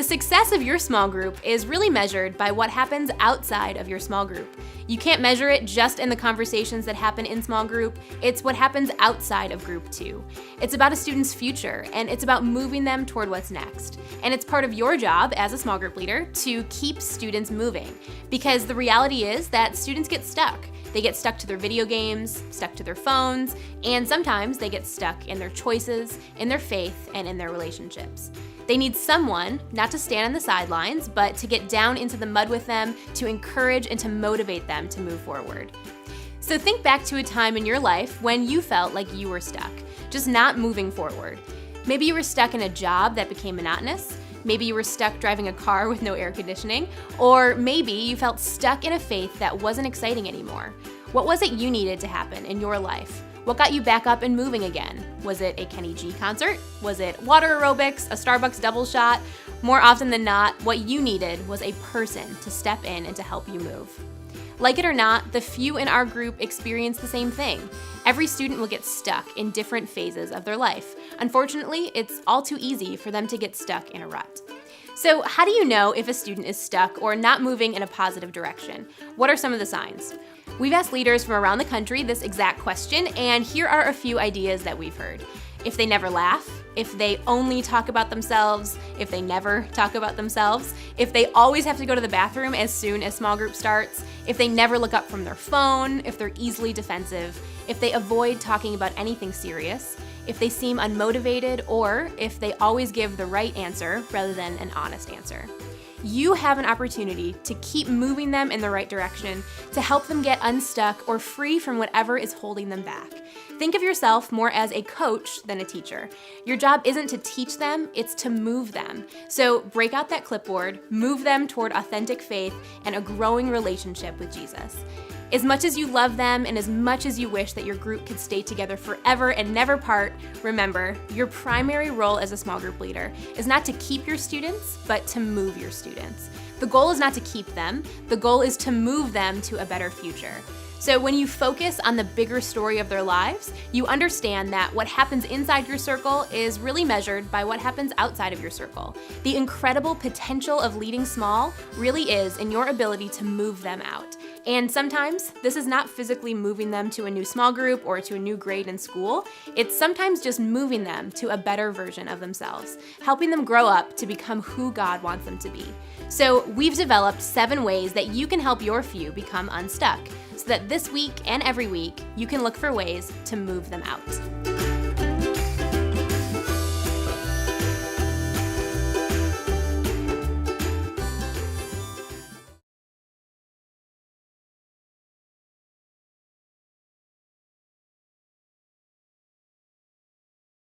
The success of your small group is really measured by what happens outside of your small group. You can't measure it just in the conversations that happen in small group, it's what happens outside of group too. It's about a student's future, and it's about moving them toward what's next. And it's part of your job as a small group leader to keep students moving, because the reality is that students get stuck. They get stuck to their video games, stuck to their phones, and sometimes they get stuck in their choices, in their faith, and in their relationships. They need someone, not to stand on the sidelines, but to get down into the mud with them, to encourage and to motivate them to move forward. So think back to a time in your life when you felt like you were stuck, just not moving forward. Maybe you were stuck in a job that became monotonous. Maybe you were stuck driving a car with no air conditioning, or maybe you felt stuck in a faith that wasn't exciting anymore. What was it you needed to happen in your life? What got you back up and moving again? Was it a Kenny G concert? Was it water aerobics, a Starbucks double shot? More often than not, what you needed was a person to step in and to help you move. Like it or not, the few in our group experience the same thing. Every student will get stuck in different phases of their life. Unfortunately, it's all too easy for them to get stuck in a rut. So how do you know if a student is stuck or not moving in a positive direction? What are some of the signs? We've asked leaders from around the country this exact question, and here are a few ideas that we've heard. If they never laugh, if they only talk about themselves, if they never talk about themselves, if they always have to go to the bathroom as soon as small group starts, if they never look up from their phone, if they're easily defensive, if they avoid talking about anything serious, if they seem unmotivated, or if they always give the right answer rather than an honest answer. You have an opportunity to keep moving them in the right direction, to help them get unstuck or free from whatever is holding them back. Think of yourself more as a coach than a teacher. Your job isn't to teach them, it's to move them. So break out that clipboard, move them toward authentic faith and a growing relationship with Jesus. As much as you love them and as much as you wish that your group could stay together forever and never part, remember, your primary role as a small group leader is not to keep your students, but to move your students. The goal is not to keep them, the goal is to move them to a better future. So when you focus on the bigger story of their lives, you understand that what happens inside your circle is really measured by what happens outside of your circle. The incredible potential of leading small really is in your ability to move them out. And sometimes this is not physically moving them to a new small group or to a new grade in school. It's sometimes just moving them to a better version of themselves, helping them grow up to become who God wants them to be. So we've developed 7 ways that you can help your few become unstuck, so that this week and every week, you can look for ways to move them out.